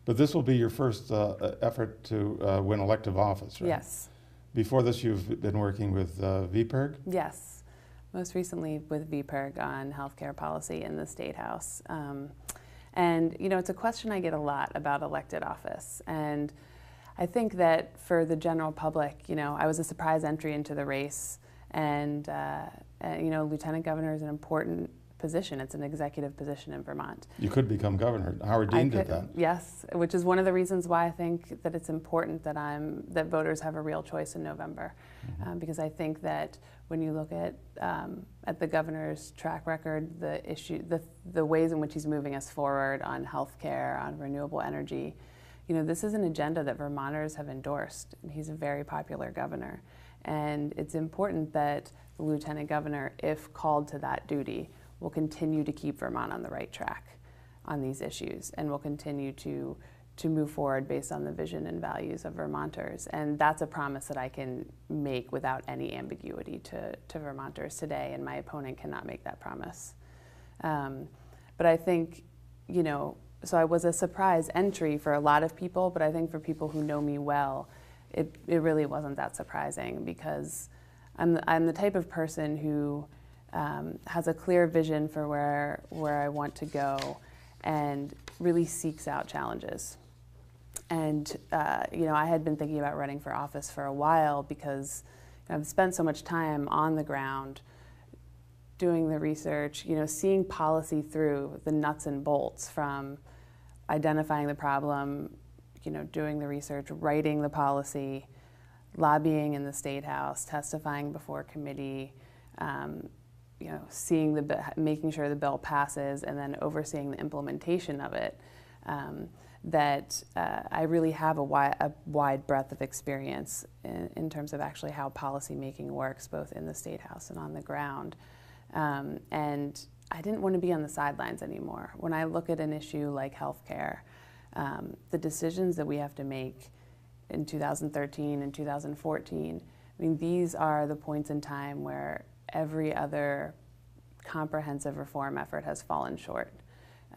But this will be your first effort to win elective office, right? Yes. Before this, you've been working with VPIRG? Yes. Most recently with VPIRG on healthcare policy in the State House. And, you know, it's a question I get a lot about elected office. And I think that for the general public, you know, I was a surprise entry into the race. And, you know, lieutenant governor is an important position. It's an executive position in Vermont. You could become governor. Howard Dean did that. Yes, which is one of the reasons why I think that it's important that that voters have a real choice in November, because I think that when you look at the governor's track record, the ways in which he's moving us forward on healthcare, on renewable energy, you know, this is an agenda that Vermonters have endorsed. And he's a very popular governor, and it's important that the lieutenant governor, if called to that duty, will continue to keep Vermont on the right track on these issues, and will continue to move forward based on the vision and values of Vermonters. And that's a promise that I can make without any ambiguity to Vermonters today, and my opponent cannot make that promise. But I think, you know, so I was a surprise entry for a lot of people, but I think for people who know me well, it really wasn't that surprising, because I'm the type of person who has a clear vision for where I want to go, and really seeks out challenges. And you know, I had been thinking about running for office for a while, because I've spent so much time on the ground doing the research, you know, seeing policy through the nuts and bolts, from identifying the problem, you know, doing the research, writing the policy, lobbying in the State House, testifying before committee, you know, making sure the bill passes, and then overseeing the implementation of it. That I really have a wide breadth of experience in terms of actually how policy making works, both in the State House and on the ground. And I didn't want to be on the sidelines anymore. When I look at an issue like healthcare, the decisions that we have to make in 2013 and 2014, I mean, these are the points in time where every other comprehensive reform effort has fallen short,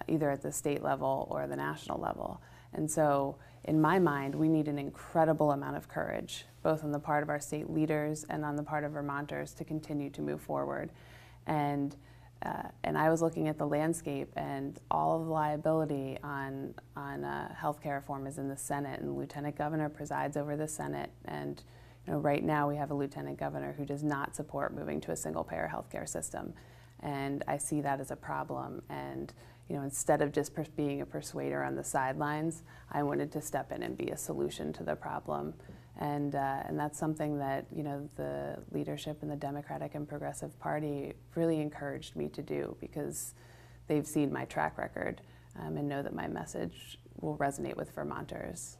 either at the state level or the national level. And so, in my mind, we need an incredible amount of courage, both on the part of our state leaders and on the part of Vermonters, to continue to move forward. And I was looking at the landscape, and all of the liability on healthcare reform is in the Senate, and the lieutenant governor presides over the Senate. And you know, right now we have a lieutenant governor who does not support moving to a single-payer healthcare system, and I see that as a problem. And you know, instead of just being a persuader on the sidelines, I wanted to step in and be a solution to the problem. And that's something that, you know, the leadership in the Democratic and Progressive Party really encouraged me to do, because they've seen my track record and know that my message will resonate with Vermonters.